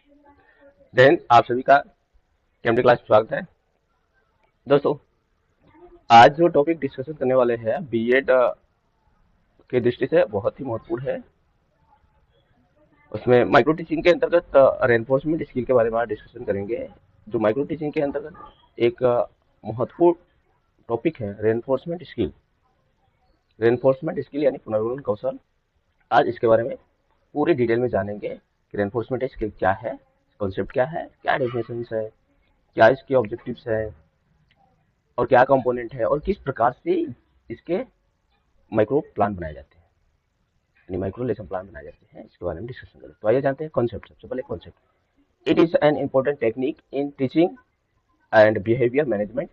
जय हिंद। आप सभी का केमिस्ट्री क्लास में स्वागत है। दोस्तों, आज जो टॉपिक डिस्कशन करने वाले हैं बीएड की दृष्टि से बहुत ही महत्वपूर्ण है। उसमें माइक्रो टीचिंग के अंतर्गत रेनफोर्समेंट स्किल के बारे में आज डिस्कशन करेंगे। जो माइक्रो टीचिंग के अंतर्गत एक महत्वपूर्ण टॉपिक है रेनफोर्समेंट स्किल। रेनफोर्समेंट स्किल यानी पुनर्वलन कौशल। आज इसके बारे में पूरी डिटेल में जानेंगे कि रेनफोर्समेंट स्किल क्या है, कॉन्सेप्ट क्या है, क्या डेफिनेशन है, क्या इसके ऑब्जेक्टिव्स है और क्या कंपोनेंट है और किस प्रकार से इसके माइक्रो प्लान बनाए जाते हैं, यानी माइक्रो लेसन प्लान बनाए जाते हैं। इसके बारे में डिस्कशन करें तो आइए जानते हैं कॉन्सेप्ट। सबसे पहले concept, it is an important technique in teaching and behaviour management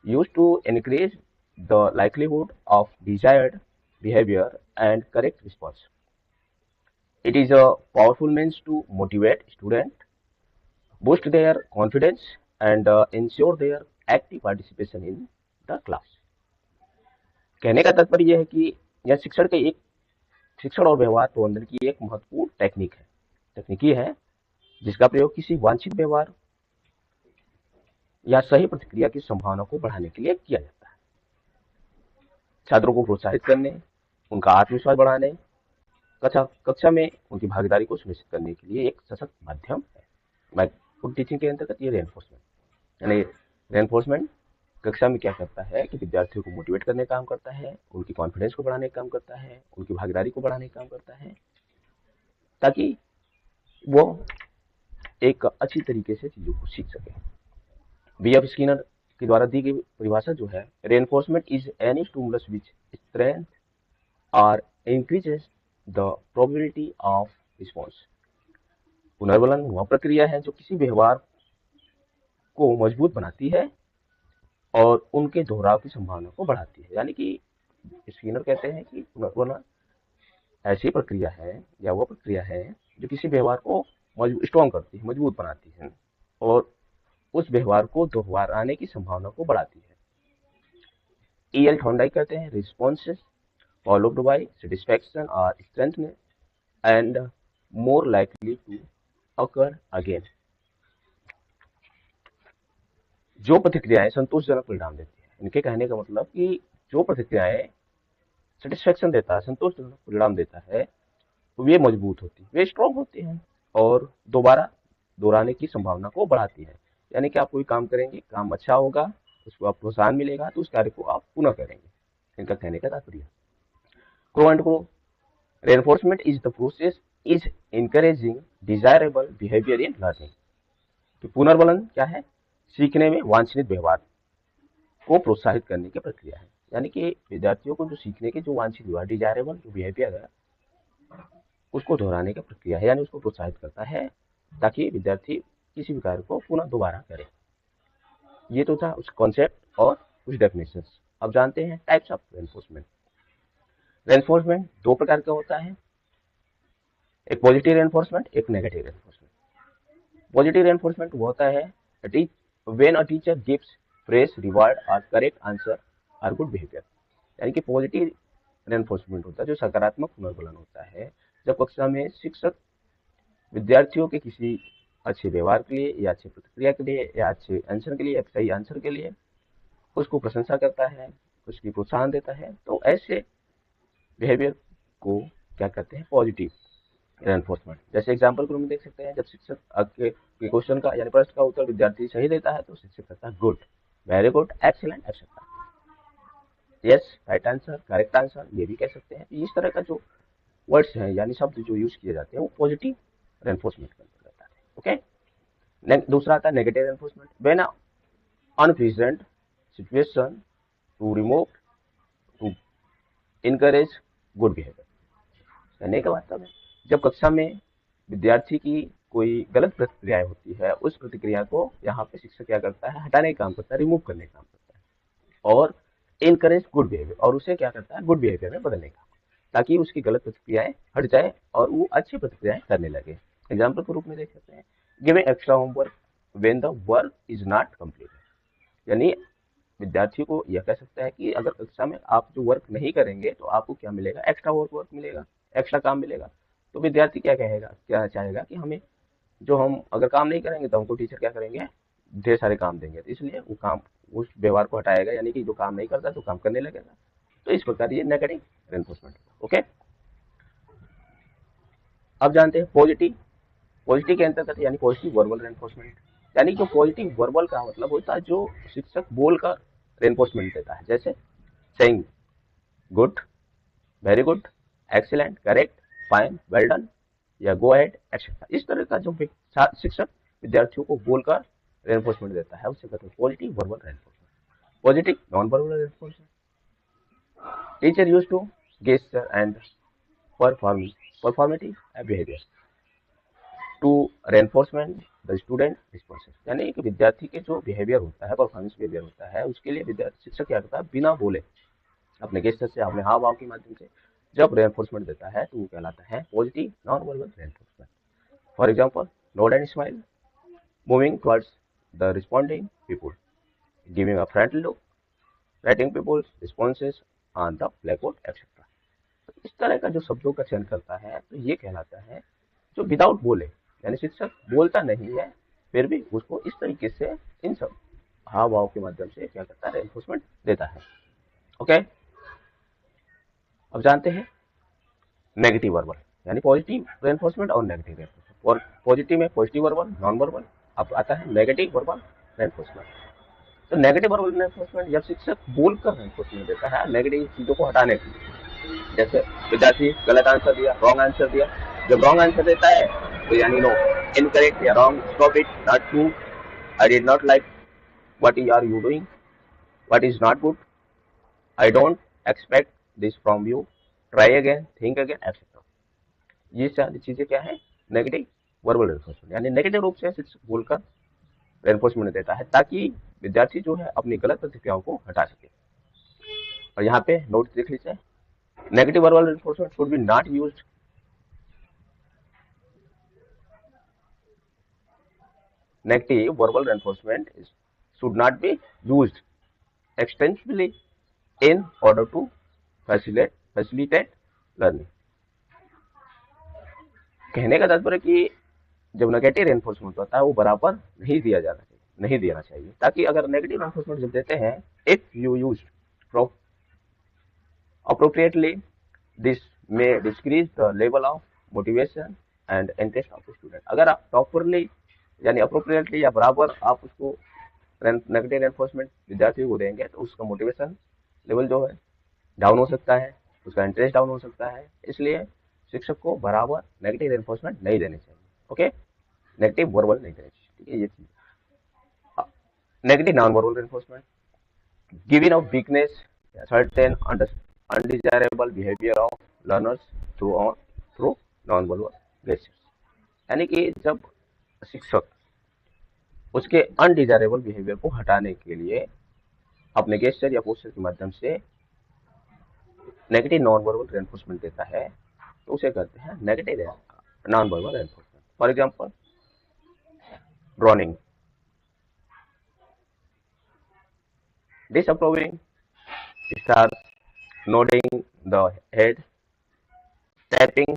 use to increase the likelihood of desired behaviour and correct response. It is a powerful means to motivate students, boost their confidence, and ensure their active participation in the class. कहने का तात्पर्य यह है कि यह शिक्षण और व्यवहार प्रबंधन की एक महत्वपूर्ण तकनीकी है जिसका प्रयोग किसी वांछित व्यवहार या सही प्रतिक्रिया की संभावना को बढ़ाने के लिए किया जाता है। छात्रों को प्रोत्साहित करने, उनका आत्मविश्वास बढ़ाने, कक्षा में उनकी भागीदारी को सुनिश्चित करने के लिए एक सशक्त माध्यम है। माइक्रो टीचिंग के अंतर्गत ये रेनफोर्समेंट यानी रेनफोर्समेंट कक्षा में क्या करता है कि विद्यार्थियों को मोटिवेट करने का काम करता है, उनकी कॉन्फिडेंस को बढ़ाने का काम करता है, उनकी भागीदारी को बढ़ाने का काम करता है, ताकि वो एक अच्छी तरीके से चीजों को सीख सके। बी.एफ. स्किनर के द्वारा दी गई परिभाषा जो है, reinforcement is any stimulus which strength और increases the probability of response. पुनर्बलन वह प्रक्रिया है जो किसी व्यवहार को मजबूत बनाती है और उनके दोहराव की संभावना को बढ़ाती है। यानी कि स्किनर कहते हैं कि पुनर्बलन ऐसी प्रक्रिया है या वह प्रक्रिया है जो किसी व्यवहार को स्ट्रॉन्ग करती है, मजबूत बनाती है और उस व्यवहार को दोहराने की संभावना को बढ़ाती है। E.L. थॉर्नडाइक कहते हैं, responses followed by satisfaction are strengthened and more likely to occur again. जो प्रतिक्रियाएं संतोषजनक परिणाम देती है, इनके कहने का मतलब कि जो प्रतिक्रियाएं सेटिस्फेक्शन देता है, संतोषजनक परिणाम देता है, तो वे मजबूत होती है, वे स्ट्रॉन्ग होती हैं और दोबारा दोहराने की संभावना को बढ़ाती है। यानी कि आप कोई काम करेंगे, काम अच्छा होगा, उसको आप प्रोत्साहन मिलेगा तो उस कार्य को आप पुनः करेंगे। इनका कहने का तात्पर्य crow and crow, reinforcement is the process is encouraging desirable behavior in learning. तो पुनर्बलन क्या है? सीखने में वांछनीय व्यवहार को प्रोत्साहित करने की प्रक्रिया है। यानी कि विद्यार्थियों को जो सीखने के जो वांछित व्यवहार, डिजायरेबल जो बिहेवियर है, उसको दोहराने की प्रक्रिया है, यानी उसको प्रोत्साहित करता है ताकि विद्यार्थी किसी भी कार्य को पुनः दोबारा करे। ये तो था उस कॉन्सेप्ट और कुछ डेफिनेशन। अब जानते हैं टाइप्स ऑफ रेनफोर्समेंट। रेनफोर्समेंट दो प्रकार का होता है, एक पॉजिटिव रेनफोर्समेंट, एक नेगेटिव रेनफोर्समेंट। पॉजिटिव रेनफोर्समेंट वो होता है when a teacher gives praise, reward और करेक्ट आंसर और गुड बिहेवियर। यानी कि पॉजिटिव रेनफोर्समेंट होता है जो सकारात्मक पुनर्बलन होता है, जब कक्षा में शिक्षक विद्यार्थियों के किसी अच्छे व्यवहार के लिए या अच्छी प्रतिक्रिया के लिए या अच्छे आंसर के लिए या सही आंसर के लिए उसको प्रशंसा करता है, उसकी प्रोत्साहन देता है, तो ऐसे बिहेवियर को क्या कहते हैं? Positive reinforcement. जैसे एग्जाम्पल के रूप में देख सकते हैं, जब शिक्षक आपके क्वेश्चन का यानी प्रश्न का उत्तर विद्यार्थी सही देता है तो शिक्षक कहता है good, very good, excellent, etcetera, yes, right answer, correct answer, ये भी कह सकते हैं। इस तरह का जो वर्ड्स हैं यानी शब्द जो यूज किए जाते हैं वो पॉजिटिव रेनफोर्समेंट के अंतर्गत आते हैं। ओके, दूसरा आता है negative reinforcement. When unpleasant situation to remove to encourage good behaviour. कहने का मतलब है जब कक्षा में विद्यार्थी की कोई गलत प्रतिक्रिया होती है, उस प्रतिक्रिया को यहाँ पे शिक्षक क्या करता है? हटाने का काम करता है, रिमूव करने का काम करता है और इनकरेज गुड बिहेवियर, और उसे क्या करता है? गुड बिहेवियर में बदलने का, ताकि उसकी गलत प्रतिक्रियाएं हट जाए और वो अच्छी प्रतिक्रियाएं करने लगे। एग्जाम्पल के रूप में देख सकते हैं, giving extra homework when the work is not complete. यानी विद्यार्थी को यह कह सकता है कि अगर कक्षा में आप जो वर्क नहीं करेंगे तो आपको क्या मिलेगा? एक्स्ट्रा वर्क मिलेगा, एक्स्ट्रा काम मिलेगा। तो विद्यार्थी क्या कहेगा, क्या चाहेगा कि हमें जो हम अगर काम नहीं करेंगे तो हमको टीचर क्या करेंगे, ढेर सारे काम देंगे, तो इसलिए वो काम, उस व्यवहार को हटाएगा, यानी कि जो काम नहीं करता तो काम करने लगेगा। तो इस प्रकार ये नेगेटिव रेनफोर्समेंट। ओके, अब जानते हैं पॉजिटिव। पॉजिटिव के अंतर्गत यानी पॉजिटिव वर्बल रेनफोर्समेंट, यानी जो पॉजिटिव वर्बल का मतलब होता है जो शिक्षक बोलकर रेनफोर्समेंट देता है, जैसे saying good, very good, excellent, correct, fine, well done या गो अहेड एक्सेट्रा। इस तरह का जो शिक्षक विद्यार्थियों को बोलकर रेनफोर्समेंट देता है उसे कहते हैं positive verbal reinforcement. Positive non verbal reinforcement, teacher use to gesture and performative behavior to reinforcement the student responses, यानी कि विद्यार्थी के जो बिहेवियर होता है, परफॉर्मेंस बिहेवियर होता है, उसके लिए विद्यार्थी शिक्षक क्या करता है, बिना बोले अपने गेस्टर से, अपने हाव भाव के माध्यम से जब रेनफोर्समेंट देता है तो वो कहलाता है positive non verbal reinforcement. For example, nod and smile, moving towards the responding people, giving a friendly look, writing people's responses on the blackboard etcetera. तो इस तरह का जो शब्दों का चयन करता है तो ये कहलाता है जो विदाउट बोले, यानी शिक्षक बोलता नहीं है फिर भी उसको इस तरीके से इन सब हाव भाव के माध्यम से क्या करता है, रेनफोर्समेंट देता है। ओके, अब जानते हैं नेगेटिव वर्बल, यानी पॉजिटिव रेनफोर्समेंट और नेगेटिव रेनफोर्समेंट। और पॉजिटिव में पॉजिटिव वर्बल, नॉन वर्बल, अब आता है नेगेटिव वर्बल रेनफोर्समेंट। तो नेगेटिव वर्बल रेनफोर्समेंट जब शिक्षक बोलकर रेनफोर्समेंट देता है नेगेटिव चीजों को हटाने के लिए, जैसे विद्यार्थी गलत आंसर दिया, रॉन्ग आंसर दिया, जब रॉन्ग आंसर देता है तो यानी नो, इनकरेक्ट या wrong, stop it, not true, I did not like what are you doing, what is not good, I don't expect this from you, try again, think again etcetera. ये सारी चीजें क्या है, नेगेटिव वर्बल रेनफोर्समेंट, यानी negative रूप से शिक्षक बोलकर रेनफोर्समेंट देता है ताकि विद्यार्थी जो है अपनी गलत प्रतिक्रियाओं को हटा सके। और यहाँ पे नोट देख लीजिए, negative verbal reinforcement should be not used, negative verbal reinforcement should not be used extensively in order to facilitate learning। कहने का तात्पर्य कि जब नेगेटिव रेनफोर्समेंट होता है वो बराबर नहीं दिया जाना चाहिए, नहीं देना चाहिए, ताकि अगर नेगेटिव रेनफोर्समेंट जब देते हैं, if you use appropriately, this may decrease the level of motivation and interest of the student। अगर आप प्रॉपरली यानी अप्रोप्रिएटली या बराबर आप उसको नेगेटिव रेनफोर्समेंट विद्यार्थी को देंगे तो उसका मोटिवेशन लेवल जो है डाउन हो सकता है, उसका इंटरेस्ट डाउन हो सकता है, इसलिए शिक्षक को बराबर नेगेटिव रेनफोर्समेंट नहीं देने चाहिए। ओके, नेगेटिव वर्बल नहीं देने चाहिए, ठीक है ये चीज। Negative non verbal reinforcement, giving of weakness, certain undesirable behavior of learners through non-verbal gestures, यानी कि जब शिक्षक उसके अनडिजायरेबल बिहेवियर को हटाने के लिए अपने गेस्चर या पोस्चर के माध्यम से नेगेटिव नॉन वर्बल रेनफोर्समेंट देता है तो उसे कहते हैं negative non verbal reinforcement. For example, drowning, disapproving stars, nodding the head, tapping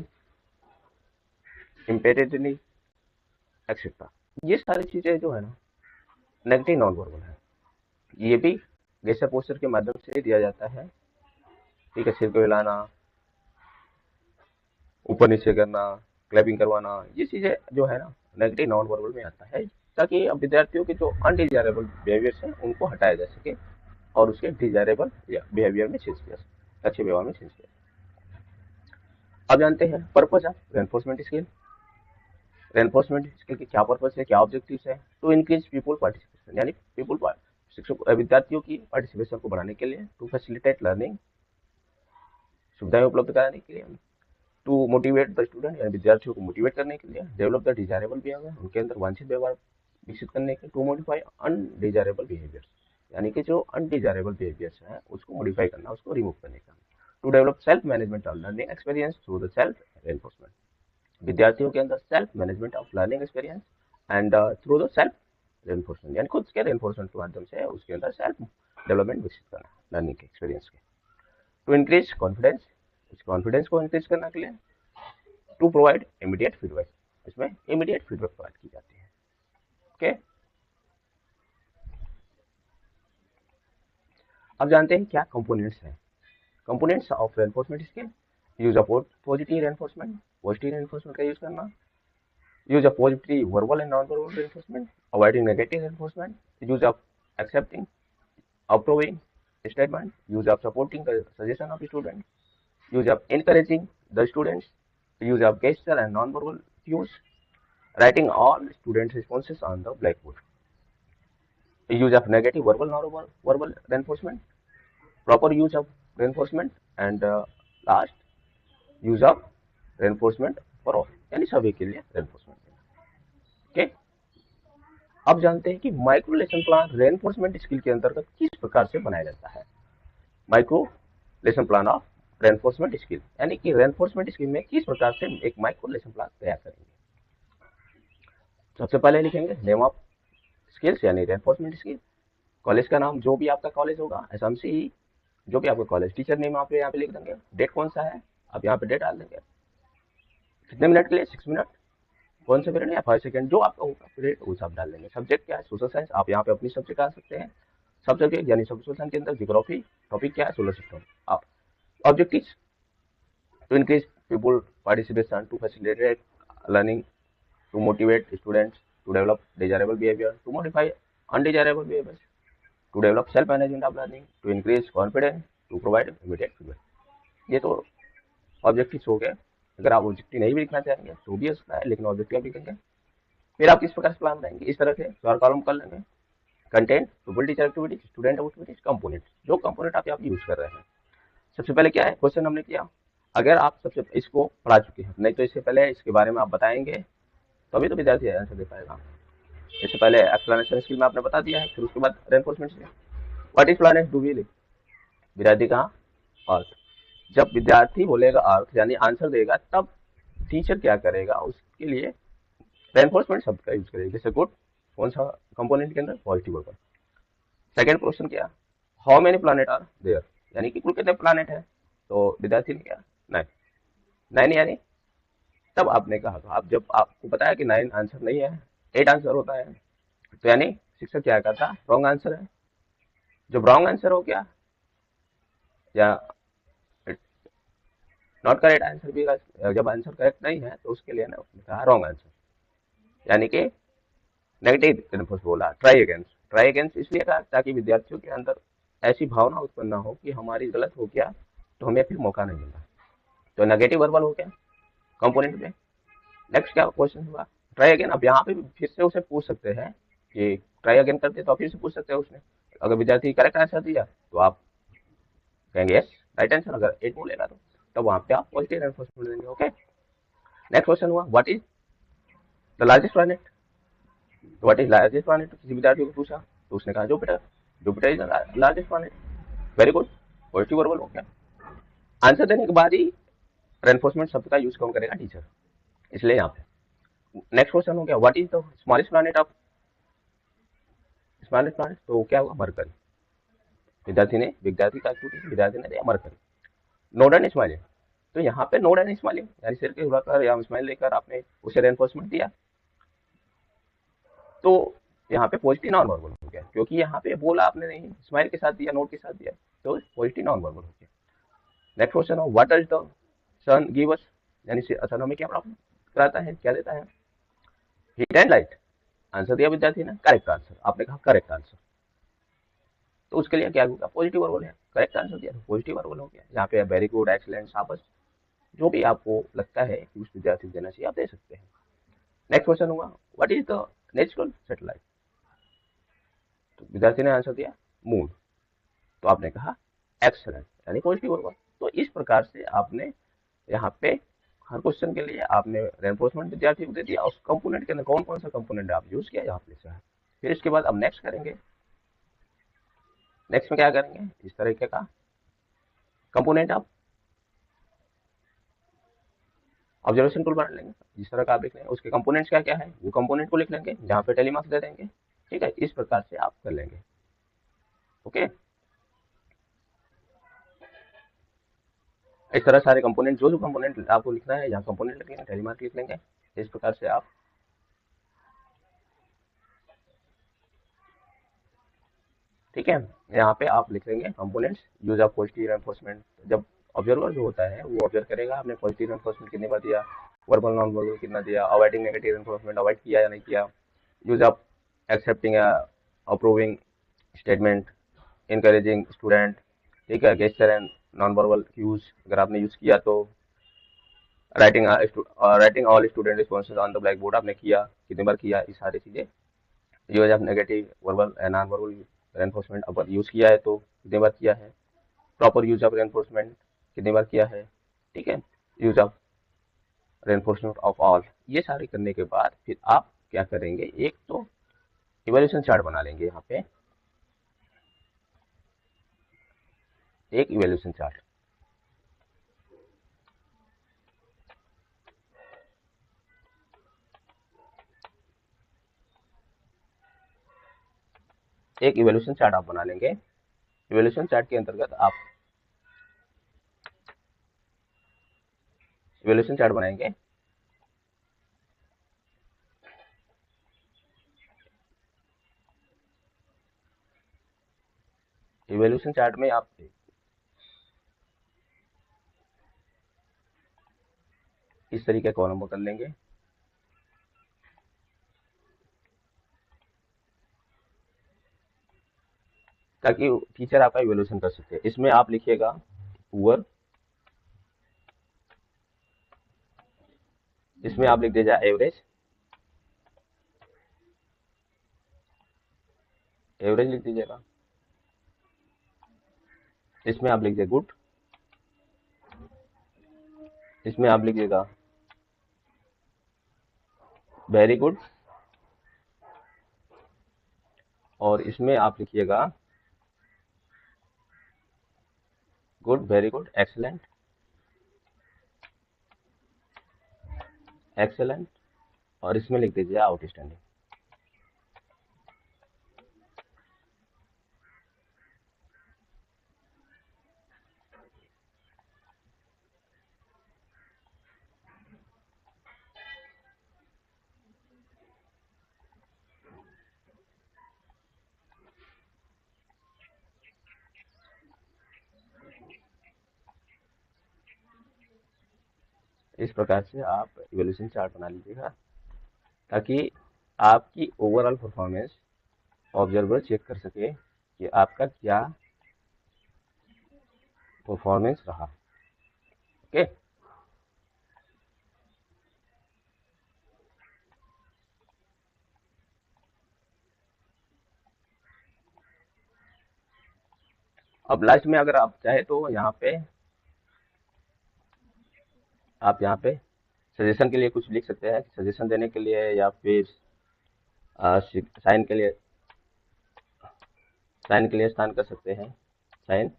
imperatively etcetera. ये सारी चीजें जो है ना नेगेटिव नॉन वर्बल है, ये भी गेस्चर पोस्चर के माध्यम से दिया जाता है, ठीक है, सिर को हिलाना, ऊपर नीचे करना, क्लैपिंग करवाना, ये चीजें जो है ना नेगेटिव नॉन वर्बल में आता है, ताकि अब विद्यार्थियों के जो अनडिजायरेबल बिहेवियर्स हैं उनको हटाया जा सके और उसके डिजायरेबल बिहेवियर में चेंज किया सके, अच्छे व्यवहार में चेंज किया। अब जानते हैं purpose of reinforcement skill. Reinforcement skill की क्या पर्पज है, क्या ऑब्जेक्टिव्स है, टू इंक्रीज पीपल पार्टिसिपेशन, यानी पीपल शिक्षक विद्यार्थियों की पार्टिसिपेशन को बढ़ाने के लिए, टू फैसिलिटेट लर्निंग, सुविधाएं उपलब्ध कराने के लिए, टू मोटिवेट द स्टूडेंट, यानी विद्यार्थियों को मोटिवेट करने के लिए, डेवलप द डिजायरेबल बिहेवियर, उनके अंदर वांछित व्यवहार विकसित करने के, टू मॉडिफाई अनडिजायरेबल बिहेवियर्स, यानी कि जो अनडिजायरेबल बिहेवियर्स है उसको मॉडिफाई करना, उसको रिमूव करने का, to develop self management of learning experience through the self reinforcement, विद्यार्थियों के अंदर self management of learning experience and through the self reinforcement, यानी खुद के रेनफोर्समेंट के माध्यम से उसके अंदर सेल्फ डेवलपमेंट विकसित करना लर्निंग के एक्सपीरियंस के, टू इंक्रीज कॉन्फिडेंस, उस कॉन्फिडेंस को इंक्रीज करने के लिए, टू प्रोवाइड इमीडिएट फीडबैक, इसमें इमीडिएट फीडबैक प्रोवाइड की जाती है। ओके, अब जानते हैं क्या कंपोनेंट्स हैं। Components of reinforcement skill: use of positive reinforcement, positive reinforcement का यूज करना, use of positive verbal and non-verbal reinforcement, avoiding negative reinforcement, use of accepting, approving statement, use of supporting the suggestion of the student, use of encouraging the students, use of gesture and non-verbal cues, writing all students' responses on the blackboard, use of negative verbal non-verbal reinforcement, proper use of reinforcement, and last use of reinforcement for all, यानी सभी के लिए reinforcement। Okay, अब जानते हैं कि micro lesson plan reinforcement skill के अंतर्गत किस प्रकार से बनाया जाता है। Micro lesson plan of reinforcement skill, यानी कि रेनफोर्समेंट स्किल में किस प्रकार से एक माइक्रो लेसन प्लान तैयार करेंगे। सबसे पहले लिखेंगे नेम ऑफ स्किल्स यानी रेनफोर्समेंट स्किल, कॉलेज का नाम, जो भी आपका कॉलेज होगा, एसएमसी, जो भी आपका कॉलेज, टीचर नेम आप यहाँ पे लिख देंगे, डेट कौन सा है आप यहाँ पे डेट डाल देंगे, कितने मिनट के लिए, 6 मिनट, कौन सा पीरियड या 5 सेकंड, जो आपका होगा पीरियड वो सब डाल देंगे। सब्जेक्ट क्या है, सोशल साइंस, आप यहाँ पे अपनी सब्जेक्ट डाल सकते हैं, सब सब्जेक्ट यानी सोशल साइंस के अंदर जियोग्राफी, टॉपिक क्या है, सोलर सिस्टम। आप objective to increase people participation, to facilitate learning, to motivate students, to develop desirable behaviour, to modify undesirable behaviour, to develop self management of learning, to increase confidence, to provide immediate feedback. ये तो objectives हो गए। अगर आप objective नहीं भी लिखना चाहेंगे तो भी हो सकता है, लेकिन ऑब्जेक्टिव आप लिखेंगे। फिर आप किस प्रकार से प्लान बनाएंगे, इस तरह से 4 कॉलम कर लेंगे। Content, people teacher activities, student activities, component, जो कंपोनेंट आप यहाँ पे यूज कर रहे हैं। सबसे पहले क्या है, क्वेश्चन हमने किया, अगर आप सबसे इसको पढ़ा चुके हैं, नहीं तो इससे पहले इसके बारे में आप बताएंगे तभी तो विद्यार्थी आंसर दे पाएगा। इससे पहले एक्सप्लेनेशन स्किल में आपने बता दिया है, फिर उसके बाद reinforcement skill. What is plan do we live, विद्यार्थी का अर्थ, जब विद्यार्थी बोलेगा अर्थ यानी आंसर देगा, तब टीचर क्या करेगा, उसके लिए रेनफोर्समेंट शब्द का यूज करेगा। जैसे गुड, कौन सा कंपोनेंट के अंदर, पॉजिटिव वर्बल। सेकंड क्वेश्चन क्या, how many planet are there, यानी कि कुल कितने प्लैनेट है, तो विद्यार्थी ने क्या, 9, 9 यानी, तब आपने कहा, तो आप जब आपको पता है कि 9 आंसर नहीं है, 8 आंसर होता है, तो यानी शिक्षक क्या करता, रॉन्ग आंसर है। जब रॉन्ग आंसर हो गया या नॉट करेक्ट आंसर भी, जब आंसर करेक्ट नहीं है तो उसके लिए ना उसने कहा रॉन्ग आंसर, यानी कि नेगेटिव रेनफोर्स बोला। ट्राई अगेंस्ट, ट्राई अगेंस्ट इसलिए कहा ताकि विद्यार्थियों के अंदर ऐसी भावना उत्पन्न ना हो कि हमारी गलत हो गया तो हमें फिर मौका नहीं मिला। तो नेगेटिव वर्बल हो गया कंपोनेंट में। नेक्स्ट क्या क्वेश्चन हुआ, ट्राई अगेन। अब यहाँ पे फिर से उसे पूछ सकते हैं कि ट्राई अगेन करते तो फिर से पूछ सकते हैं उसने। अगर विद्यार्थी करेक्ट आंसर दिया तो आप कहेंगे यस राइट आंसर, अगर 8 बोलेगा तो वहां पे आप पॉजिटिव रेनफोर्समेंट देंगे। ओके, नेक्स्ट क्वेश्चन हुआ what is the largest planet, what is largest planet, किसी विद्यार्थी को पूछा तो उसने कहा Jupiter, Jupiter is the largest planet. Very good, positive verbal हो गया। आंसर देने के बाद ही रेनफोर्समेंट शब्द का यूज कौन करेगा, टीचर, इसलिए यहाँ पे। नेक्स्ट क्वेश्चन हो गया what is the smallest planet of, smallest planet, तो क्या हुआ, मरकरी। विद्यार्थी का विद्यार्थी ने दिया मरकरी। नोड एंड स्माइलिंग, तो यहाँ पे नोड एंड स्माइलिंग यानी सिर के हिलाकर या स्माइल लेकर आपने उसे रेनफोर्समेंट दिया, तो यहाँ पे पॉजिटिव नॉन वर्बल हो गया, क्योंकि यहाँ पे बोला आपने नहीं, स्माइल के साथ दिया, नोट के साथ दिया, तो पॉजिटिव नॉन वर्बल हो गया। नेक्स्ट क्वेश्चन हो what does the sun give us, यानी सन हमें क्या प्राप्त कराता है, क्या देता है, हीट एंड लाइट। आंसर दिया विद्यार्थी ने करेक्ट आंसर, आपने कहा करेक्ट आंसर, तो उसके लिए क्या होगा, पॉजिटिव वर्बल है। करेक्ट आंसर दिया तो पॉजिटिव वर्बल हो गया। यहाँ पे वेरी गुड, एक्सीलेंट, शाबाश, जो भी आपको लगता है कि उस विद्यार्थी को देना चाहिए आप दे सकते हैं। नेक्स्ट क्वेश्चन हुआ what is the natural satellite, तो विद्यार्थी ने आंसर दिया मून, तो आपने कहा एक्सलेंट, यानी पॉजिटिव वर्बल। तो इस प्रकार से आपने यहाँ पे हर क्वेश्चन के लिए आपने रेनफोर्समेंट विद्यार्थी को दे दिया, उस कंपोनेंट के अंदर कौन कौन सा कंपोनेंट आप यूज किया यहाँ पे है। फिर इसके बाद अब नेक्स्ट करेंगे, नेक्स्ट में क्या करेंगे, इस तरीके का कंपोनेंट आप ऑब्जर्वेशन टूल बना लेंगे, जिस तरह का आप लिख लेंगे, उसके कंपोनेंट्स क्या क्या है वो कंपोनेंट को लिख लेंगे, जहाँ पे टेलीमार्क्स दे देंगे। ठीक है, इस प्रकार से आप कर लेंगे। ओके, इस तरह सारे कंपोनेंट, जो कंपोनेंट आपको लिखना है यहाँ कंपोनेंट लिख लेंगे, टेलीमार्क लिख लेंगे, इस प्रकार से आप ठीक है। यहाँ पे आप लिख लेंगे components use of positive reinforcement. जब ऑब्जर्वर जो होता है वो ऑब्जर्व करेगा आपने पॉजिटिव रेनफोर्समेंट कितने बार दिया, वर्बल नॉन वर्बल कितना दिया, अवॉइडिंग नेगेटिव रेनफोर्समेंट अवॉइड किया या नहीं किया, use of accepting approving statement, encouraging student, ठीक है, gesture and non verbal use अगर आपने यूज किया तो, writing all student responses on the black board आपने किया कितनी बार किया, ये सारी चीजें। Use of negative verbal and non verbal reinforcement अगर यूज किया है तो कितनी बार किया है, प्रॉपर यूज ऑफ रेनफोर्समेंट कितनी बार किया है, ठीक है, use of reinforcement of all. ये सारे करने के बाद फिर आप क्या करेंगे, एक तो इवैल्यूएशन चार्ट बना लेंगे। यहाँ पे एक इवैल्यूएशन चार्ट, एक इवैल्यूएशन चार्ट आप बना लेंगे। इवैल्यूएशन चार्ट के अंतर्गत आप इवैल्यूएशन चार्ट बनाएंगे। इवैल्यूएशन चार्ट में आप इस तरीके का कॉलम कर लेंगे। ताकि टीचर आपका इवैल्यूएशन कर सके। इसमें आप लिखिएगा पुअर, इसमें आप लिख दीजिए एवरेज, एवरेज लिख दीजिएगा। इसमें आप लिख दीजिए गुड, इसमें आप लिखिएगा वेरी गुड, और इसमें आप लिखिएगा good, very good, excellent, excellent, और इसमें लिख दीजिए आउटस्टैंडिंग। इस प्रकार से आप इवैल्यूएशन चार्ट बना लीजिएगा ताकि आपकी ओवरऑल परफॉर्मेंस ऑब्जर्वर चेक कर सके कि आपका क्या परफॉर्मेंस रहा। ओके, अब लास्ट में अगर आप चाहे तो आप यहाँ पे सजेशन के लिए कुछ लिख सकते हैं, सजेशन देने के लिए, या फिर साइन के लिए, साइन के लिए स्थान कर सकते हैं साइन।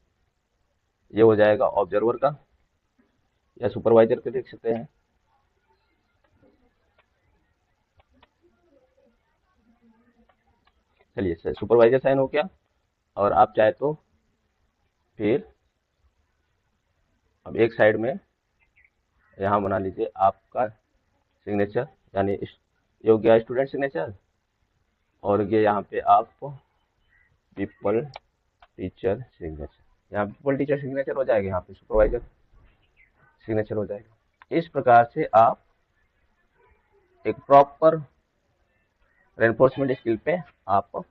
ये हो जाएगा ऑब्जर्वर का, या सुपरवाइजर का लिख सकते हैं। चलिए सुपरवाइजर साइन हो गया। और आप चाहे तो फिर अब एक साइड में यहाँ बना लीजिए आपका सिग्नेचर, यानी ये हो गया स्टूडेंट सिग्नेचर, और ये यहाँ पे आप पीपल टीचर सिग्नेचर, यहाँ पीपल टीचर सिग्नेचर हो जाएगा, यहाँ पे सुपरवाइजर सिग्नेचर हो जाएगा। इस प्रकार से आप एक प्रॉपर रेनफोर्समेंट स्किल पे आप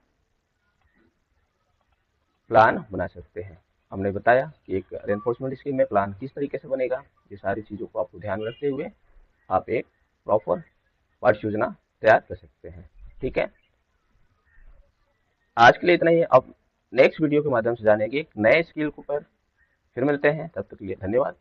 प्लान बना सकते हैं। हमने बताया कि एक रेनफोर्समेंट स्किल में प्लान किस तरीके से बनेगा। ये सारी चीज़ों को आपको ध्यान में रखते हुए आप एक प्रॉपर पाठ योजना तैयार कर सकते हैं। ठीक है, आज के लिए इतना ही। अब नेक्स्ट वीडियो के माध्यम से जानेंगे एक नए स्किल के ऊपर। फिर मिलते हैं, तब तक के लिए धन्यवाद।